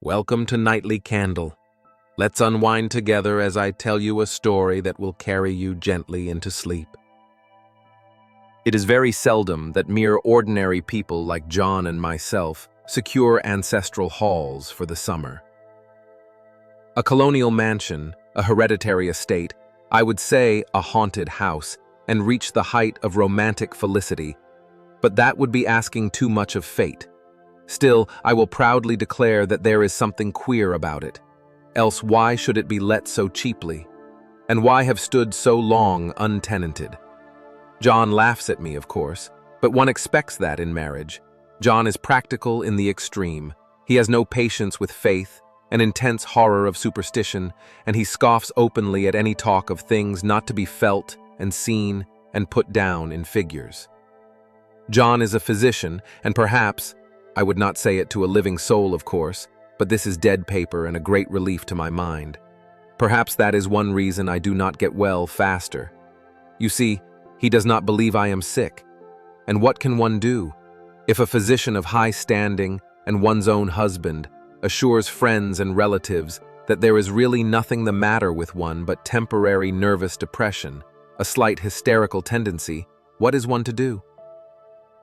Welcome to Nightly Candle. Let's unwind together as I tell you a story that will carry you gently into sleep. It is very seldom that mere ordinary people like John and myself secure ancestral halls for the summer. A colonial mansion, a hereditary estate, I would say a haunted house, and reach the height of romantic felicity, but that would be asking too much of fate. Still, I will proudly declare that there is something queer about it. Else why should it be let so cheaply? And why have stood so long untenanted? John laughs at me, of course, but one expects that in marriage. John is practical in the extreme. He has no patience with faith, an intense horror of superstition, and he scoffs openly at any talk of things not to be felt and seen and put down in figures. John is a physician, and perhaps, I would not say it to a living soul, of course, but this is dead paper and a great relief to my mind. Perhaps that is one reason I do not get well faster. You see, he does not believe I am sick. And what can one do? If a physician of high standing and one's own husband assures friends and relatives that there is really nothing the matter with one but temporary nervous depression, a slight hysterical tendency, what is one to do?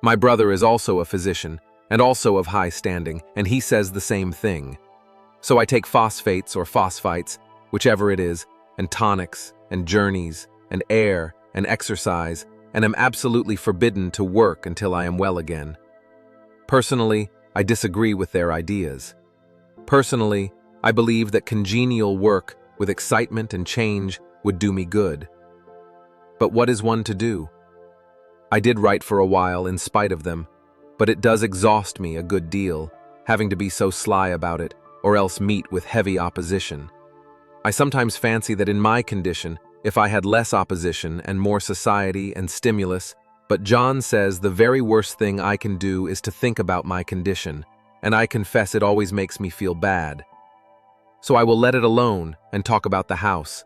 My brother is also a physician, and also of high standing, and he says the same thing. So I take phosphates or phosphites, whichever it is, and tonics, and journeys, and air, and exercise, and am absolutely forbidden to work until I am well again. Personally, I disagree with their ideas. Personally, I believe that congenial work with excitement and change would do me good. But what is one to do? I did write for a while in spite of them, but it does exhaust me a good deal, having to be so sly about it, or else meet with heavy opposition. I sometimes fancy that in my condition, if I had less opposition and more society and stimulus, but John says the very worst thing I can do is to think about my condition, and I confess it always makes me feel bad. So I will let it alone and talk about the house.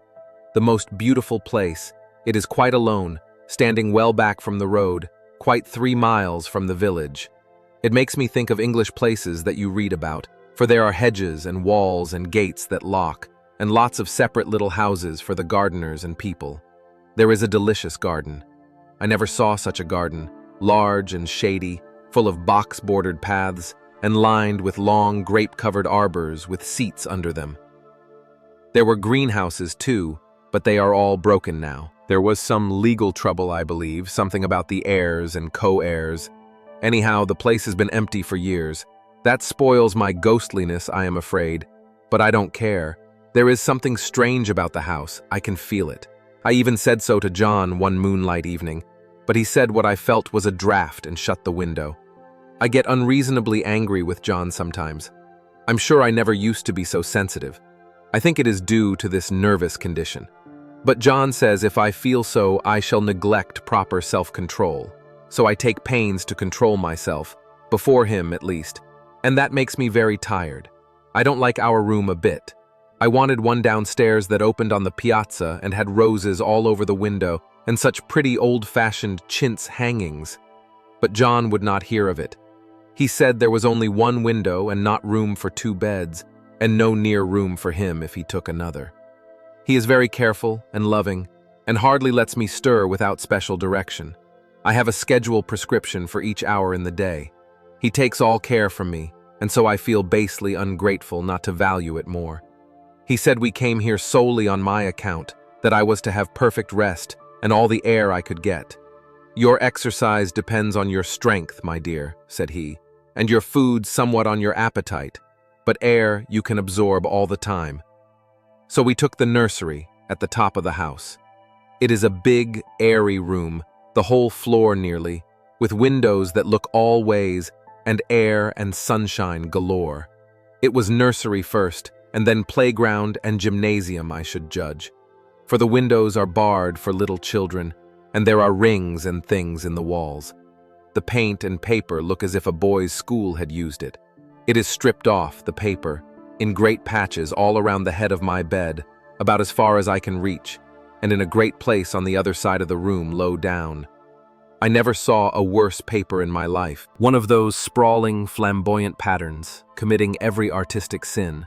The most beautiful place. It is quite alone, standing well back from the road, quite 3 miles from the village. It makes me think of English places that you read about, for there are hedges and walls and gates that lock, and lots of separate little houses for the gardeners and people. There is a delicious garden. I never saw such a garden, large and shady, full of box-bordered paths, and lined with long grape-covered arbors with seats under them. There were greenhouses too, but they are all broken now. There was some legal trouble, I believe, something about the heirs and co-heirs. Anyhow, the place has been empty for years. That spoils my ghostliness, I am afraid. But I don't care. There is something strange about the house. I can feel it. I even said so to John one moonlight evening, but he said what I felt was a draft and shut the window. I get unreasonably angry with John sometimes. I'm sure I never used to be so sensitive. I think it is due to this nervous condition. But John says if I feel so, I shall neglect proper self-control. So I take pains to control myself, before him at least, and that makes me very tired. I don't like our room a bit. I wanted one downstairs that opened on the piazza and had roses all over the window and such pretty old-fashioned chintz hangings. But John would not hear of it. He said there was only one window and not room for 2 beds, and no near room for him if he took another. He is very careful and loving, and hardly lets me stir without special direction. I have a schedule prescription for each hour in the day. He takes all care from me, and so I feel basely ungrateful not to value it more. He said we came here solely on my account, that I was to have perfect rest and all the air I could get. Your exercise depends on your strength, my dear, said he, and your food somewhat on your appetite, but air you can absorb all the time. So we took the nursery at the top of the house. It is a big, airy room, the whole floor nearly, with windows that look all ways, and air and sunshine galore. It was nursery first, and then playground and gymnasium, I should judge. For the windows are barred for little children, and there are rings and things in the walls. The paint and paper look as if a boys' school had used it. It is stripped off, the paper, in great patches all around the head of my bed, about as far as I can reach, and in a great place on the other side of the room low down. I never saw a worse paper in my life. One of those sprawling, flamboyant patterns, committing every artistic sin.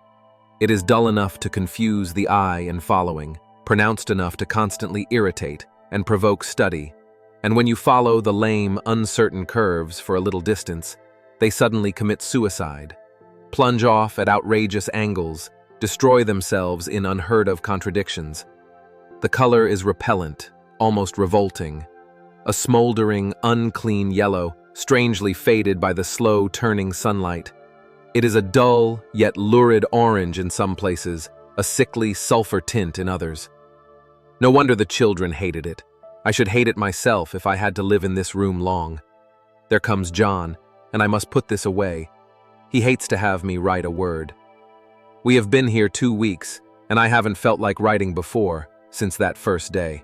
It is dull enough to confuse the eye and following, pronounced enough to constantly irritate and provoke study. And when you follow the lame, uncertain curves for a little distance, they suddenly commit suicide, plunge off at outrageous angles, destroy themselves in unheard-of contradictions. The color is repellent, almost revolting, a smoldering, unclean yellow, strangely faded by the slow-turning sunlight. It is a dull, yet lurid orange in some places, a sickly sulfur tint in others. No wonder the children hated it. I should hate it myself if I had to live in this room long. There comes John, and I must put this away. He hates to have me write a word. We have been here 2 weeks, and I haven't felt like writing before, since that first day.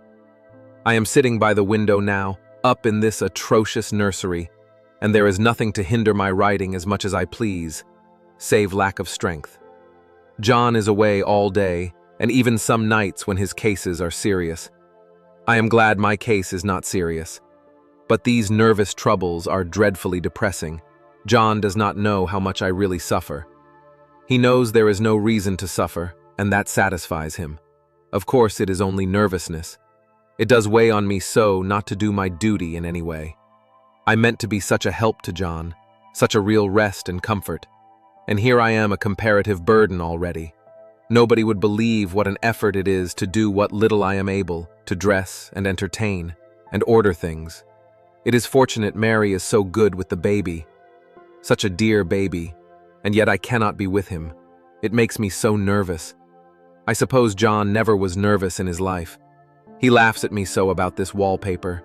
I am sitting by the window now, up in this atrocious nursery, and there is nothing to hinder my writing as much as I please, save lack of strength. John is away all day, and even some nights when his cases are serious. I am glad my case is not serious. But these nervous troubles are dreadfully depressing. John does not know how much I really suffer. He knows there is no reason to suffer, and that satisfies him. Of course, it is only nervousness. It does weigh on me so not to do my duty in any way. I meant to be such a help to John, such a real rest and comfort. And here I am a comparative burden already. Nobody would believe what an effort it is to do what little I am able, to dress and entertain, and order things. It is fortunate Mary is so good with the baby. Such a dear baby, and yet I cannot be with him. It makes me so nervous. I suppose John never was nervous in his life. He laughs at me so about this wallpaper.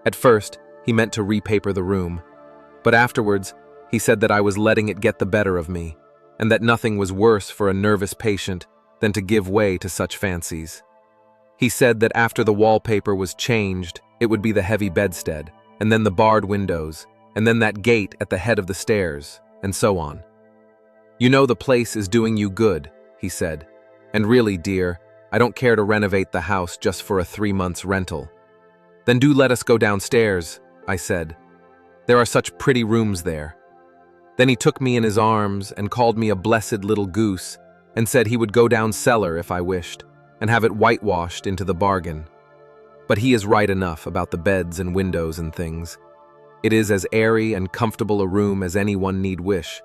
At first, he meant to repaper the room, but afterwards, he said that I was letting it get the better of me, and that nothing was worse for a nervous patient than to give way to such fancies. He said that after the wallpaper was changed, it would be the heavy bedstead, and then the barred windows, and then that gate at the head of the stairs, and so on. You know the place is doing you good, he said, and really, dear, I don't care to renovate the house just for a 3 months rental. Then do let us go downstairs, I said. There are such pretty rooms there. Then he took me in his arms and called me a blessed little goose and said he would go down cellar if I wished and have it whitewashed into the bargain. But he is right enough about the beds and windows and things. It is as airy and comfortable a room as anyone need wish,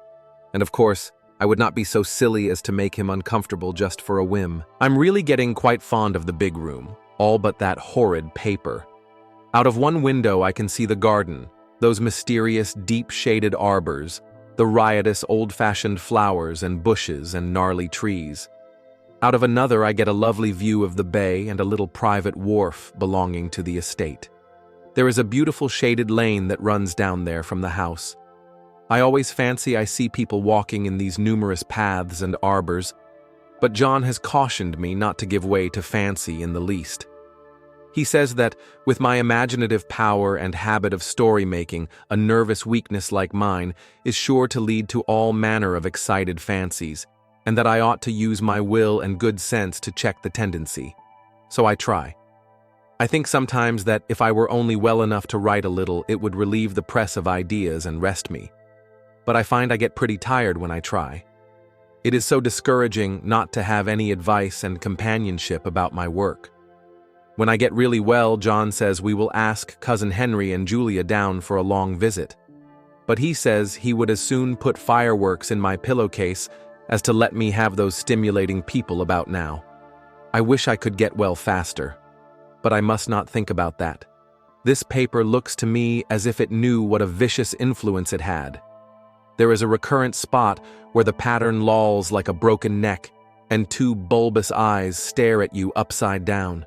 and of course, I would not be so silly as to make him uncomfortable just for a whim. I'm really getting quite fond of the big room, all but that horrid paper. Out of one window I can see the garden, those mysterious deep-shaded arbors, the riotous old-fashioned flowers and bushes and gnarly trees. Out of another I get a lovely view of the bay and a little private wharf belonging to the estate. There is a beautiful shaded lane that runs down there from the house. I always fancy I see people walking in these numerous paths and arbors, but John has cautioned me not to give way to fancy in the least. He says that, with my imaginative power and habit of story-making, a nervous weakness like mine is sure to lead to all manner of excited fancies, and that I ought to use my will and good sense to check the tendency. So I try. I think sometimes that if I were only well enough to write a little, it would relieve the press of ideas and rest me. But I find I get pretty tired when I try. It is so discouraging not to have any advice and companionship about my work. When I get really well, John says we will ask Cousin Henry and Julia down for a long visit. But he says he would as soon put fireworks in my pillowcase as to let me have those stimulating people about now. I wish I could get well faster, but I must not think about that. This paper looks to me as if it knew what a vicious influence it had. There is a recurrent spot where the pattern lolls like a broken neck, and 2 bulbous eyes stare at you upside down.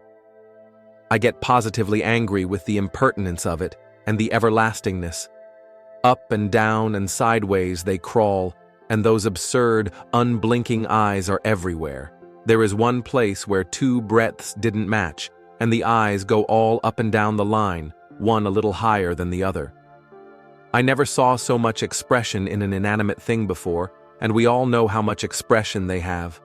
I get positively angry with the impertinence of it and the everlastingness. Up and down and sideways they crawl, and those absurd, unblinking eyes are everywhere. There is one place where 2 breadths didn't match, and the eyes go all up and down the line, one a little higher than the other. I never saw so much expression in an inanimate thing before, and we all know how much expression they have.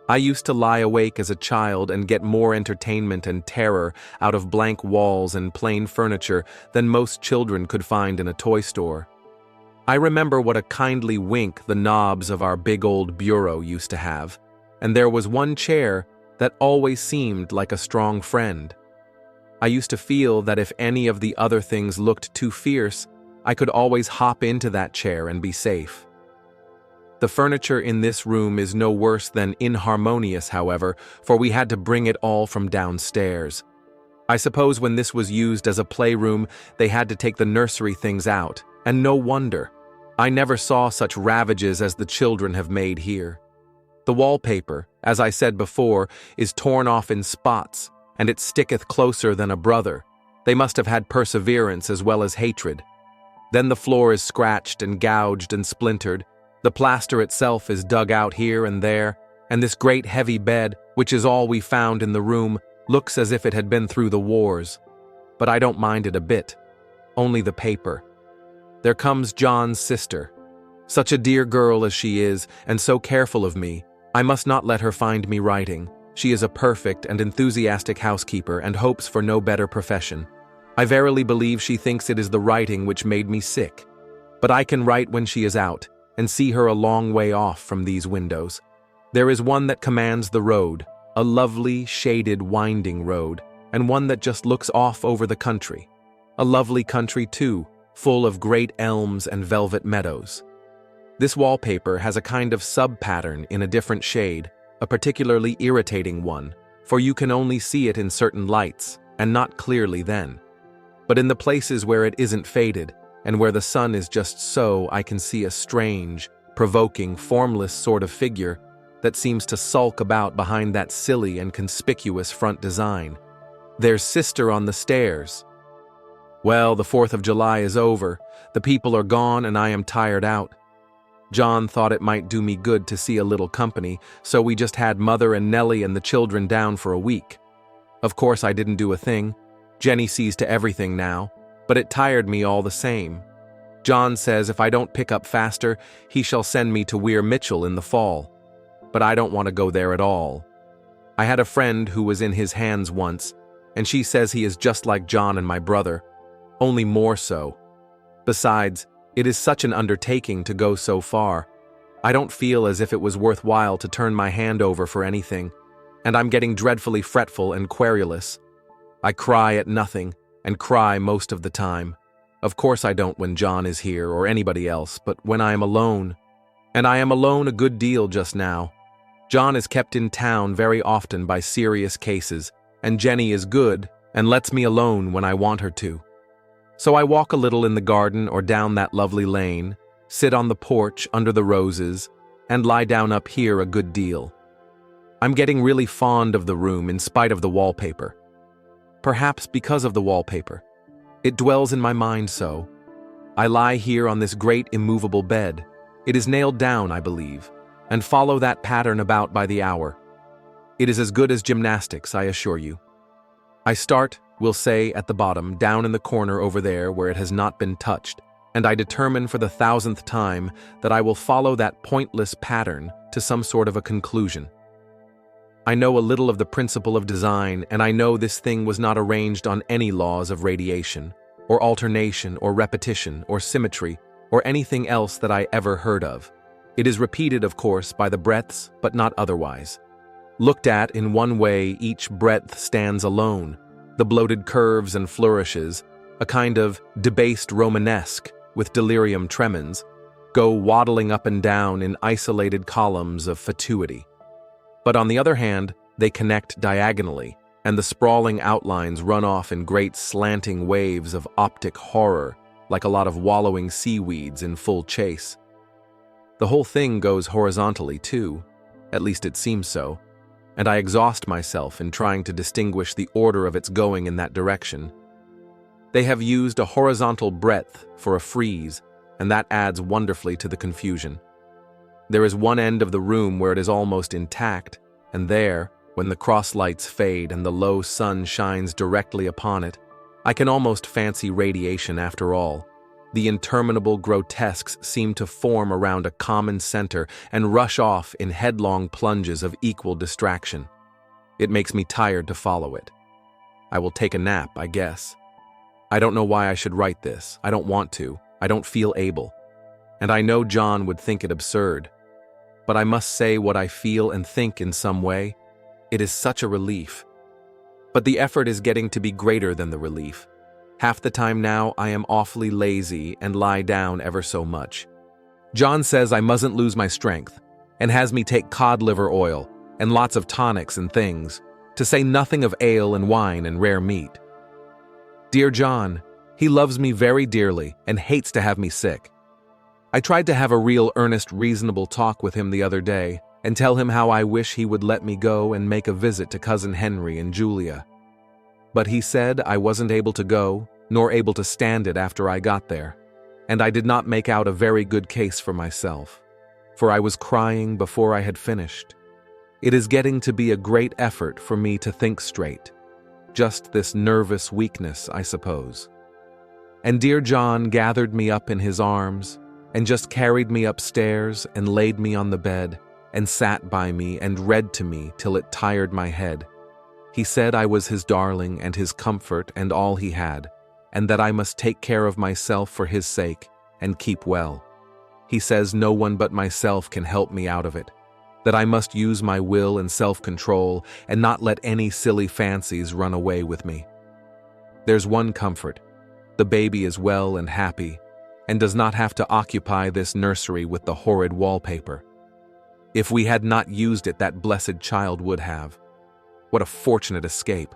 I used to lie awake as a child and get more entertainment and terror out of blank walls and plain furniture than most children could find in a toy store. I remember what a kindly wink the knobs of our big old bureau used to have, and there was one chair that always seemed like a strong friend. I used to feel that if any of the other things looked too fierce, I could always hop into that chair and be safe. The furniture in this room is no worse than inharmonious, however, for we had to bring it all from downstairs. I suppose when this was used as a playroom, they had to take the nursery things out, and no wonder. I never saw such ravages as the children have made here. The wallpaper, as I said before, is torn off in spots, and it sticketh closer than a brother. They must have had perseverance as well as hatred. Then the floor is scratched and gouged and splintered. The plaster itself is dug out here and there, and this great heavy bed, which is all we found in the room, looks as if it had been through the wars. But I don't mind it a bit. Only the paper. There comes John's sister. Such a dear girl as she is, and so careful of me, I must not let her find me writing. She is a perfect and enthusiastic housekeeper and hopes for no better profession. I verily believe she thinks it is the writing which made me sick. But I can write when she is out, and see her a long way off from these windows. There is one that commands the road, a lovely, shaded, winding road, and one that just looks off over the country. A lovely country, too, full of great elms and velvet meadows. This wallpaper has a kind of sub-pattern in a different shade, a particularly irritating one, for you can only see it in certain lights, and not clearly then. But in the places where it isn't faded, and where the sun is just so, I can see a strange, provoking, formless sort of figure that seems to sulk about behind that silly and conspicuous front design. There's Sister on the stairs. Well, the 4th of July is over, the people are gone, and I am tired out. John thought it might do me good to see a little company, so we just had Mother and Nellie and the children down for a week. Of course I didn't do a thing. Jenny sees to everything now, but it tired me all the same. John says if I don't pick up faster, he shall send me to Weir Mitchell in the fall. But I don't want to go there at all. I had a friend who was in his hands once, and she says he is just like John and my brother, only more so. Besides, it is such an undertaking to go so far. I don't feel as if it was worthwhile to turn my hand over for anything, and I'm getting dreadfully fretful and querulous. I cry at nothing, and cry most of the time. Of course I don't when John is here or anybody else, but when I am alone. And I am alone a good deal just now. John is kept in town very often by serious cases, and Jenny is good and lets me alone when I want her to. So I walk a little in the garden or down that lovely lane, sit on the porch under the roses, and lie down up here a good deal. I'm getting really fond of the room in spite of the wallpaper. Perhaps because of the wallpaper. It dwells in my mind so. I lie here on this great immovable bed. It is nailed down, I believe, and follow that pattern about by the hour. It is as good as gymnastics, I assure you. I start, we'll say, at the bottom, down in the corner over there where it has not been touched, and I determine for the 1000th time that I will follow that pointless pattern to some sort of a conclusion. I know a little of the principle of design, and I know this thing was not arranged on any laws of radiation, or alternation, or repetition, or symmetry, or anything else that I ever heard of. It is repeated, of course, by the breadths, but not otherwise. Looked at in one way, each breadth stands alone. The bloated curves and flourishes, a kind of debased Romanesque with delirium tremens, go waddling up and down in isolated columns of fatuity. But on the other hand, they connect diagonally, and the sprawling outlines run off in great slanting waves of optic horror, like a lot of wallowing seaweeds in full chase. The whole thing goes horizontally, too, at least it seems so, and I exhaust myself in trying to distinguish the order of its going in that direction. They have used a horizontal breadth for a frieze, and that adds wonderfully to the confusion. There is one end of the room where it is almost intact, and there, when the cross lights fade and the low sun shines directly upon it, I can almost fancy radiation after all. The interminable grotesques seem to form around a common center and rush off in headlong plunges of equal distraction. It makes me tired to follow it. I will take a nap, I guess. I don't know why I should write this. I don't want to. I don't feel able. And I know John would think it absurd. But I must say what I feel and think in some way. It is such a relief. But the effort is getting to be greater than the relief. Half the time now I am awfully lazy and lie down ever so much. John says I mustn't lose my strength and has me take cod liver oil and lots of tonics and things, to say nothing of ale and wine and rare meat. Dear John, he loves me very dearly and hates to have me sick. I tried to have a real earnest reasonable talk with him the other day and tell him how I wish he would let me go and make a visit to Cousin Henry and Julia. But he said I wasn't able to go, nor able to stand it after I got there, and I did not make out a very good case for myself, for I was crying before I had finished. It is getting to be a great effort for me to think straight. Just this nervous weakness, I suppose. And dear John gathered me up in his arms and just carried me upstairs and laid me on the bed and sat by me and read to me till it tired my head. He said I was his darling and his comfort and all he had, and that I must take care of myself for his sake and keep well. He says no one but myself can help me out of it, that I must use my will and self-control and not let any silly fancies run away with me. There's one comfort. The baby is well and happy, and does not have to occupy this nursery with the horrid wallpaper. If we had not used it, that blessed child would have. What a fortunate escape.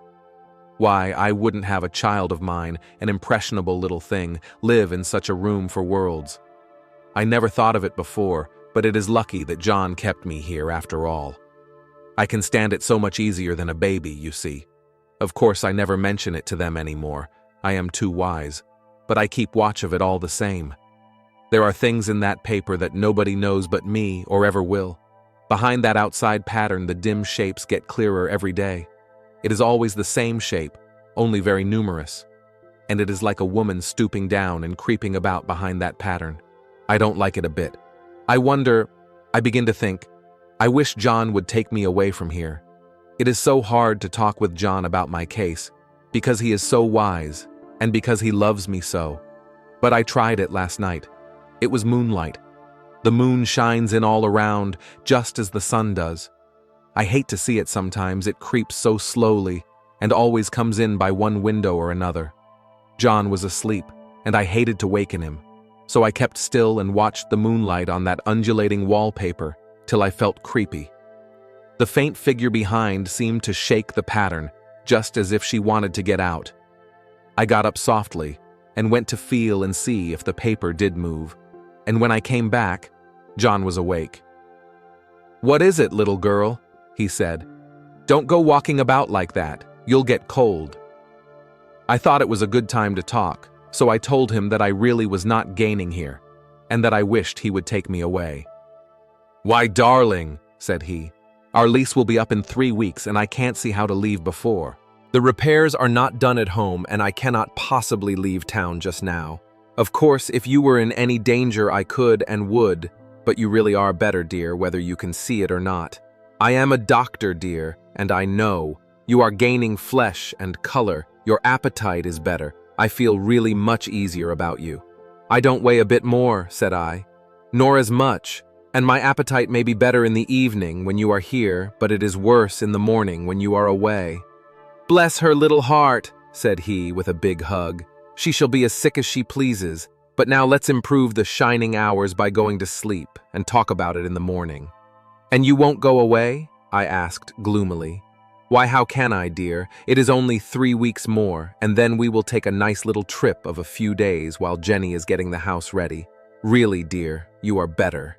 Why, I wouldn't have a child of mine, an impressionable little thing, live in such a room for worlds. I never thought of it before, but it is lucky that John kept me here after all. I can stand it so much easier than a baby, you see. Of course, I never mention it to them anymore. I am too wise. But I keep watch of it all the same. There are things in that paper that nobody knows but me or ever will. Behind that outside pattern, the dim shapes get clearer every day. It is always the same shape, only very numerous. And it is like a woman stooping down and creeping about behind that pattern. I don't like it a bit. I begin to think, I wish John would take me away from here. It is so hard to talk with John about my case, because he is so wise, and because he loves me so. But I tried it last night. It was moonlight. The moon shines in all around, just as the sun does. I hate to see it sometimes. It creeps so slowly, and always comes in by one window or another. John was asleep, and I hated to waken him. So I kept still and watched the moonlight on that undulating wallpaper till I felt creepy. The faint figure behind seemed to shake the pattern, just as if she wanted to get out. I got up softly and went to feel and see if the paper did move, and when I came back, John was awake. "What is it, little girl?" he said. "Don't go walking about like that. You'll get cold." I thought it was a good time to talk, so I told him that I really was not gaining here, and that I wished he would take me away. "Why, darling," said he, "our lease will be up in 3 weeks, and I can't see how to leave before. The repairs are not done at home, and I cannot possibly leave town just now. Of course, if you were in any danger, I could and would, but you really are better, dear, whether you can see it or not. I am a doctor, dear, and I know. You are gaining flesh and color. Your appetite is better. I feel really much easier about you." "I don't weigh a bit more," said I, "nor as much, and my appetite may be better in the evening when you are here, but it is worse in the morning when you are away." "Bless her little heart," said he with a big hug. "She shall be as sick as she pleases, but now let's improve the shining hours by going to sleep and talk about it in the morning." "And you won't go away?" I asked gloomily. "Why, how can I, dear? It is only 3 weeks more, and then we will take a nice little trip of a few days while Jenny is getting the house ready. Really, dear, you are better."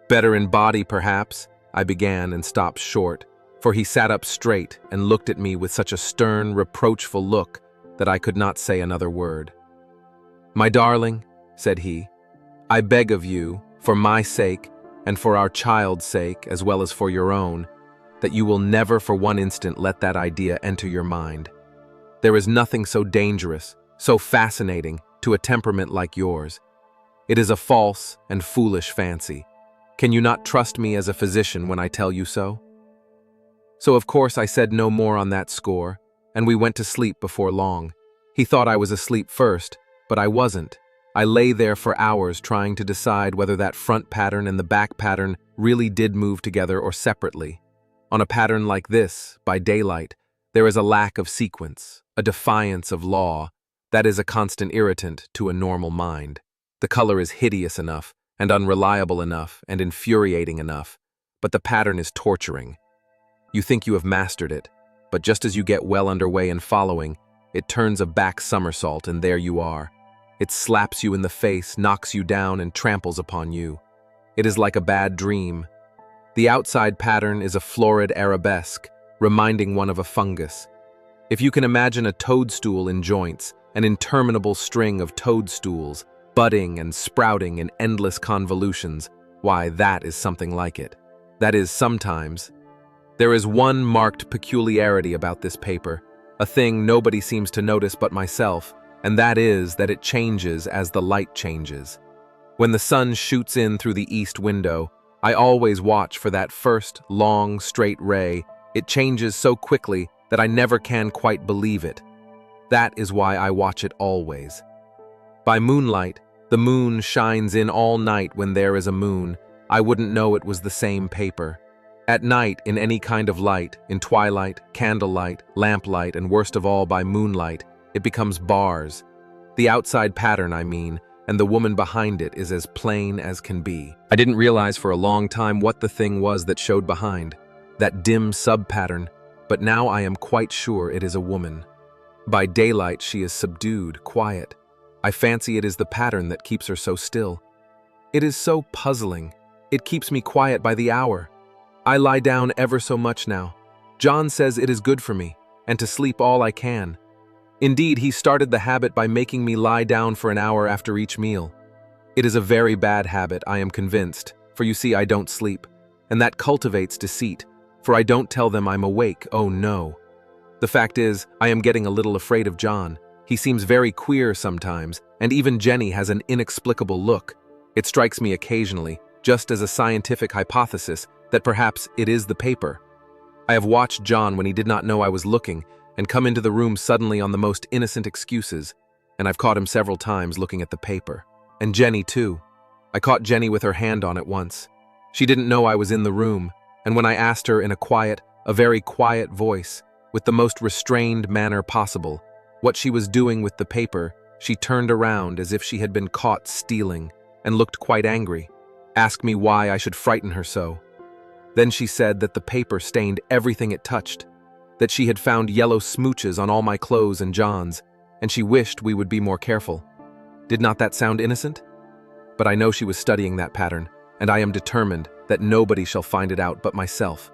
"Better in body, perhaps," I began and stopped short, for he sat up straight and looked at me with such a stern, reproachful look that I could not say another word. "My darling," said he, "I beg of you, for my sake, and for our child's sake, as well as for your own, that you will never for one instant let that idea enter your mind. There is nothing so dangerous, so fascinating, to a temperament like yours. It is a false and foolish fancy. Can you not trust me as a physician when I tell you so?" So of course I said no more on that score, and we went to sleep before long. He thought I was asleep first, but I wasn't. I lay there for hours trying to decide whether that front pattern and the back pattern really did move together or separately. On a pattern like this, by daylight, there is a lack of sequence, a defiance of law, that is a constant irritant to a normal mind. The color is hideous enough, and unreliable enough, and infuriating enough, but the pattern is torturing. You think you have mastered it, but just as you get well underway in following, it turns a back somersault and there you are. It slaps you in the face, knocks you down, and tramples upon you. It is like a bad dream. The outside pattern is a florid arabesque, reminding one of a fungus. If you can imagine a toadstool in joints, an interminable string of toadstools, budding and sprouting in endless convolutions, why, that is something like it. That is, sometimes. There is one marked peculiarity about this paper, a thing nobody seems to notice but myself, and that is that it changes as the light changes. When the sun shoots in through the east window, I always watch for that first, long, straight ray. It changes so quickly that I never can quite believe it. That is why I watch it always. By moonlight, the moon shines in all night when there is a moon. I wouldn't know it was the same paper. At night, in any kind of light, in twilight, candlelight, lamplight, and worst of all by moonlight, it becomes bars. The outside pattern, I mean, and the woman behind it is as plain as can be. I didn't realize for a long time what the thing was that showed behind, that dim sub-pattern, but now I am quite sure it is a woman. By daylight she is subdued, quiet. I fancy it is the pattern that keeps her so still. It is so puzzling. It keeps me quiet by the hour. I lie down ever so much now. John says it is good for me, and to sleep all I can. Indeed, he started the habit by making me lie down for an hour after each meal. It is a very bad habit, I am convinced, for you see I don't sleep, and that cultivates deceit, for I don't tell them I'm awake, oh no. The fact is, I am getting a little afraid of John. He seems very queer sometimes, and even Jenny has an inexplicable look. It strikes me occasionally, just as a scientific hypothesis, that perhaps it is the paper. I have watched John when he did not know I was looking, and come into the room suddenly on the most innocent excuses, and I've caught him several times looking at the paper. And Jenny too. I caught Jenny with her hand on it once. She didn't know I was in the room, and when I asked her in a very quiet voice, with the most restrained manner possible, what she was doing with the paper, she turned around as if she had been caught stealing, and looked quite angry, asked me why I should frighten her so. Then she said that the paper stained everything it touched, that she had found yellow smooches on all my clothes and John's, and she wished we would be more careful. Did not that sound innocent? But I know she was studying that pattern, and I am determined that nobody shall find it out but myself.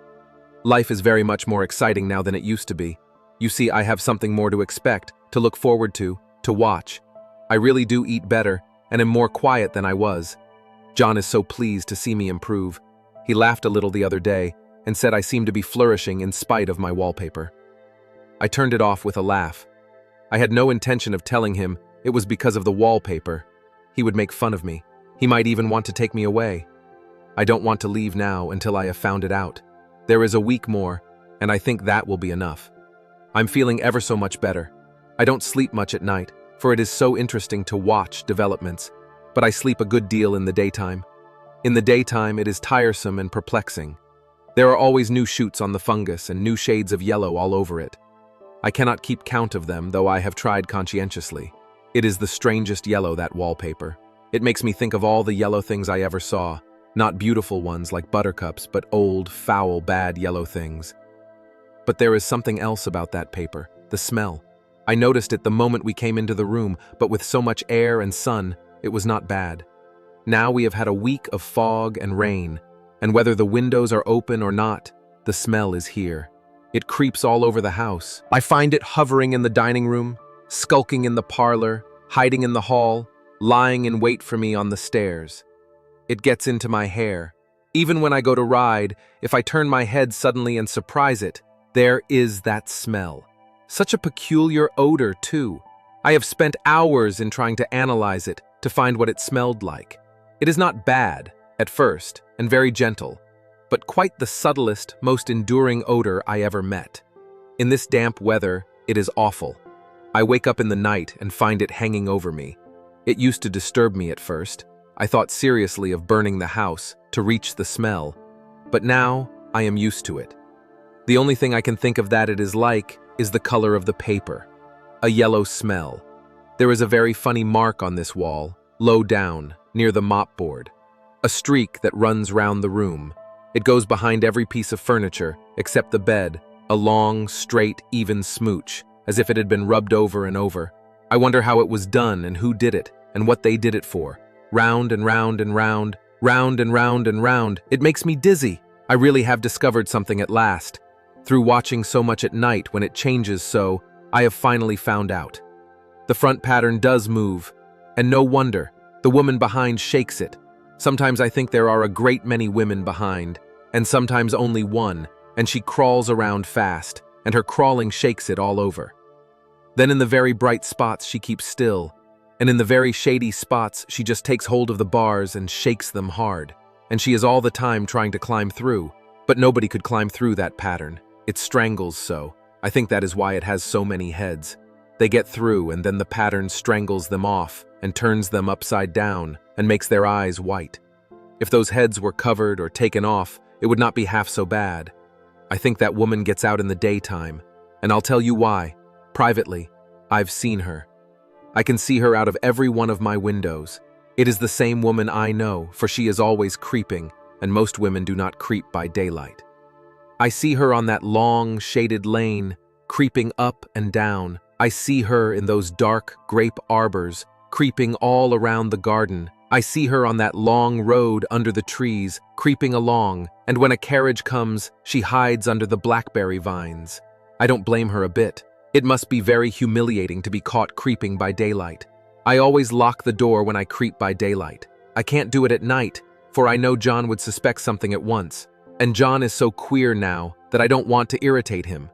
Life is very much more exciting now than it used to be. You see, I have something more to expect, to look forward to watch. I really do eat better, and am more quiet than I was. John is so pleased to see me improve. He laughed a little the other day, and said I seemed to be flourishing in spite of my wallpaper. I turned it off with a laugh. I had no intention of telling him it was because of the wallpaper. He would make fun of me. He might even want to take me away. I don't want to leave now until I have found it out. There is a week more, and I think that will be enough. I'm feeling ever so much better. I don't sleep much at night, for it is so interesting to watch developments, but I sleep a good deal in the daytime. In the daytime, it is tiresome and perplexing. There are always new shoots on the fungus and new shades of yellow all over it. I cannot keep count of them, though I have tried conscientiously. It is the strangest yellow, that wallpaper. It makes me think of all the yellow things I ever saw, not beautiful ones like buttercups, but old, foul, bad yellow things. But there is something else about that paper, the smell. I noticed it the moment we came into the room, but with so much air and sun, it was not bad. Now we have had a week of fog and rain, and whether the windows are open or not, the smell is here. It creeps all over the house. I find it hovering in the dining room, skulking in the parlor, hiding in the hall, lying in wait for me on the stairs. It gets into my hair. Even when I go to ride, if I turn my head suddenly and surprise it, there is that smell. Such a peculiar odor, too. I have spent hours in trying to analyze it to find what it smelled like. It is not bad, at first, and very gentle, but quite the subtlest, most enduring odor I ever met. In this damp weather, it is awful. I wake up in the night and find it hanging over me. It used to disturb me at first. I thought seriously of burning the house to reach the smell, but now I am used to it. The only thing I can think of that it is like is the color of the paper, a yellow smell. There is a very funny mark on this wall, low down, near the mopboard, a streak that runs round the room. It goes behind every piece of furniture, except the bed, a long, straight, even smooch, as if it had been rubbed over and over. I wonder how it was done and who did it, and what they did it for. Round and round and round, round and round and round. It makes me dizzy. I really have discovered something at last. Through watching so much at night when it changes so, I have finally found out. The front pattern does move, and no wonder. The woman behind shakes it. Sometimes I think there are a great many women behind, and sometimes only one, and she crawls around fast, and her crawling shakes it all over. Then in the very bright spots she keeps still, and in the very shady spots she just takes hold of the bars and shakes them hard, and she is all the time trying to climb through, but nobody could climb through that pattern. It strangles so. I think that is why it has so many heads. They get through, and then the pattern strangles them off and turns them upside down and makes their eyes white. If those heads were covered or taken off, it would not be half so bad. I think that woman gets out in the daytime, and I'll tell you why. Privately, I've seen her. I can see her out of every one of my windows. It is the same woman I know, for she is always creeping, and most women do not creep by daylight. I see her on that long, shaded lane, creeping up and down. I see her in those dark grape arbors, creeping all around the garden. I see her on that long road under the trees, creeping along, and when a carriage comes, she hides under the blackberry vines. I don't blame her a bit. It must be very humiliating to be caught creeping by daylight. I always lock the door when I creep by daylight. I can't do it at night, for I know John would suspect something at once, and John is so queer now that I don't want to irritate him.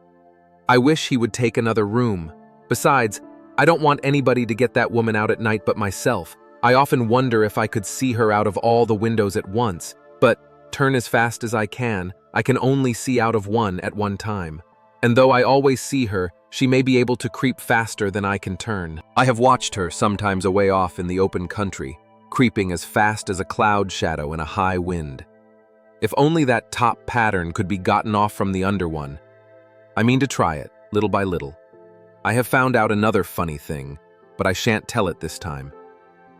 I wish he would take another room. Besides, I don't want anybody to get that woman out at night but myself. I often wonder if I could see her out of all the windows at once, but turn as fast as I can only see out of one at one time. And though I always see her, she may be able to creep faster than I can turn. I have watched her sometimes away off in the open country, creeping as fast as a cloud shadow in a high wind. If only that top pattern could be gotten off from the under one. I mean to try it, little by little. I have found out another funny thing, but I shan't tell it this time.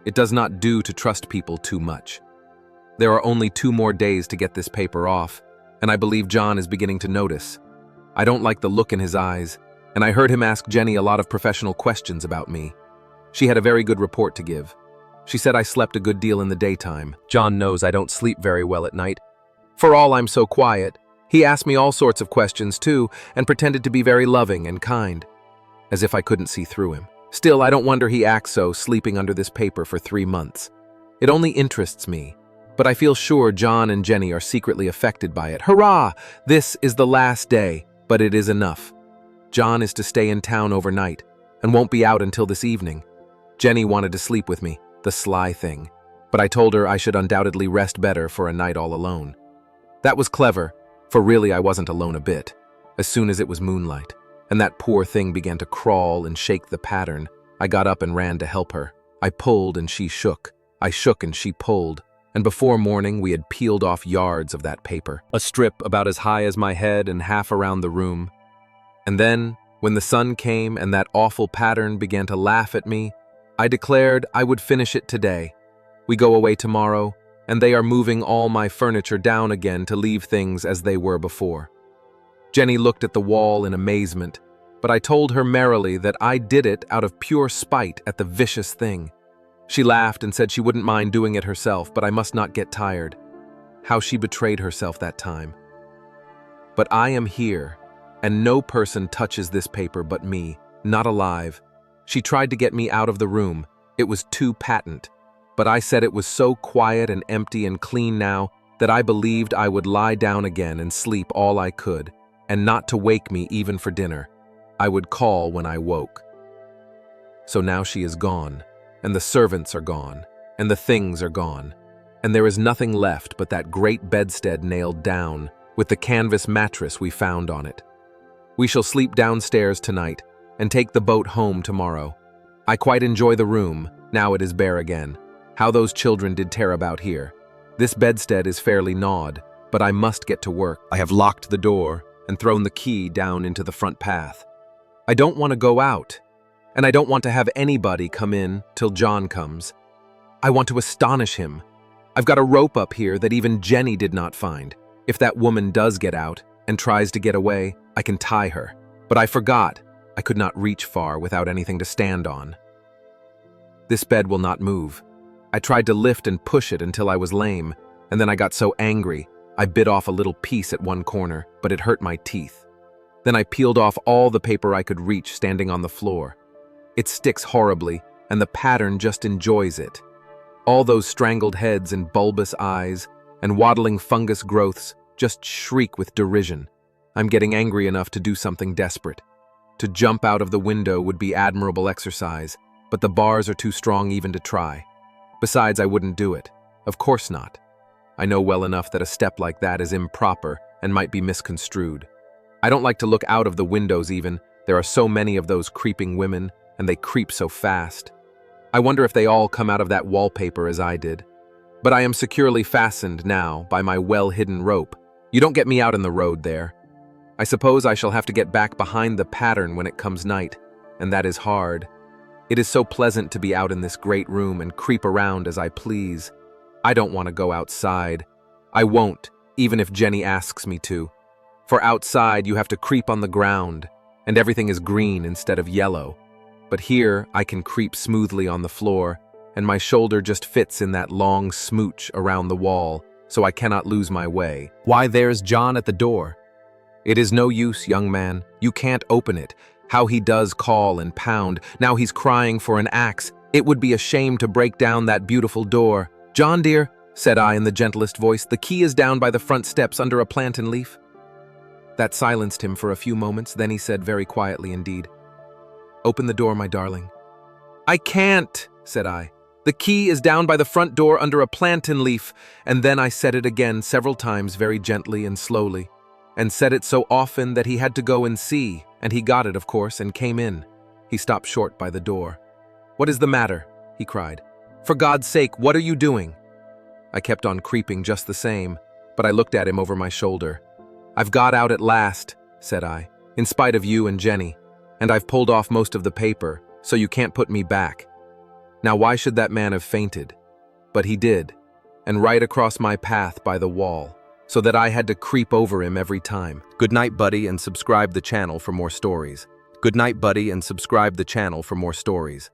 It does not do to trust people too much. There are only 2 more days to get this paper off, and I believe John is beginning to notice. I don't like the look in his eyes, and I heard him ask Jenny a lot of professional questions about me. She had a very good report to give. She said I slept a good deal in the daytime. John knows I don't sleep very well at night. For all I'm so quiet, he asked me all sorts of questions too, and pretended to be very loving and kind, as if I couldn't see through him. Still, I don't wonder he acts so, sleeping under this paper for 3 months. It only interests me, but I feel sure John and Jenny are secretly affected by it. Hurrah! This is the last day, but it is enough. John is to stay in town overnight, and won't be out until this evening. Jenny wanted to sleep with me, the sly thing, but I told her I should undoubtedly rest better for a night all alone. That was clever, for really I wasn't alone a bit, as soon as it was moonlight, and that poor thing began to crawl and shake the pattern. I got up and ran to help her. I pulled and she shook. I shook and she pulled, and before morning we had peeled off yards of that paper, a strip about as high as my head and half around the room. And then, when the sun came and that awful pattern began to laugh at me, I declared I would finish it today. We go away tomorrow, and they are moving all my furniture down again to leave things as they were before. Jenny looked at the wall in amazement, but I told her merrily that I did it out of pure spite at the vicious thing. She laughed and said she wouldn't mind doing it herself, but I must not get tired. How she betrayed herself that time. But I am here, and no person touches this paper but me, not alive. She tried to get me out of the room. It was too patent. But I said it was so quiet and empty and clean now that I believed I would lie down again and sleep all I could, and not to wake me even for dinner. I would call when I woke. So now she is gone, and the servants are gone, and the things are gone, and there is nothing left but that great bedstead nailed down, with the canvas mattress we found on it. We shall sleep downstairs tonight, and take the boat home tomorrow. I quite enjoy the room, now it is bare again. How those children did tear about here. This bedstead is fairly gnawed, but I must get to work. I have locked the door and thrown the key down into the front path. I don't want to go out, and I don't want to have anybody come in till John comes. I want to astonish him. I've got a rope up here that even Jenny did not find. If that woman does get out and tries to get away, I can tie her. But I forgot. I could not reach far without anything to stand on. This bed will not move. I tried to lift and push it until I was lame, and then I got so angry, I bit off a little piece at one corner, but it hurt my teeth. Then I peeled off all the paper I could reach standing on the floor. It sticks horribly, and the pattern just enjoys it. All those strangled heads and bulbous eyes and waddling fungus growths just shriek with derision. I'm getting angry enough to do something desperate. To jump out of the window would be admirable exercise, but the bars are too strong even to try. Besides, I wouldn't do it. Of course not. I know well enough that a step like that is improper and might be misconstrued. I don't like to look out of the windows even. There are so many of those creeping women, and they creep so fast. I wonder if they all come out of that wallpaper as I did. But I am securely fastened now by my well-hidden rope. You don't get me out in the road there. I suppose I shall have to get back behind the pattern when it comes night, and that is hard. It is so pleasant to be out in this great room and creep around as I please. I don't want to go outside. I won't, even if Jenny asks me to. For outside you have to creep on the ground, and everything is green instead of yellow. But here I can creep smoothly on the floor, and my shoulder just fits in that long smooch around the wall, so I cannot lose my way. Why, there's John at the door. It is no use, young man. You can't open it. How he does call and pound. Now he's crying for an axe. It would be a shame to break down that beautiful door. John, dear, said I in the gentlest voice, the key is down by the front steps under a plantain leaf. That silenced him for a few moments, then he said very quietly indeed, open the door, my darling. I can't, said I. The key is down by the front door under a plantain leaf, and then I said it again several times very gently and slowly, and said it so often that he had to go and see, and he got it, of course, and came in. He stopped short by the door. What is the matter? He cried. For God's sake, what are you doing? I kept on creeping just the same, but I looked at him over my shoulder. I've got out at last, said I, in spite of you and Jenny, and I've pulled off most of the paper, so you can't put me back. Now why should that man have fainted? But he did, and right across my path by the wall, so that I had to creep over him every time. Good night, buddy, and subscribe the channel for more stories. Good night, buddy, and subscribe the channel for more stories.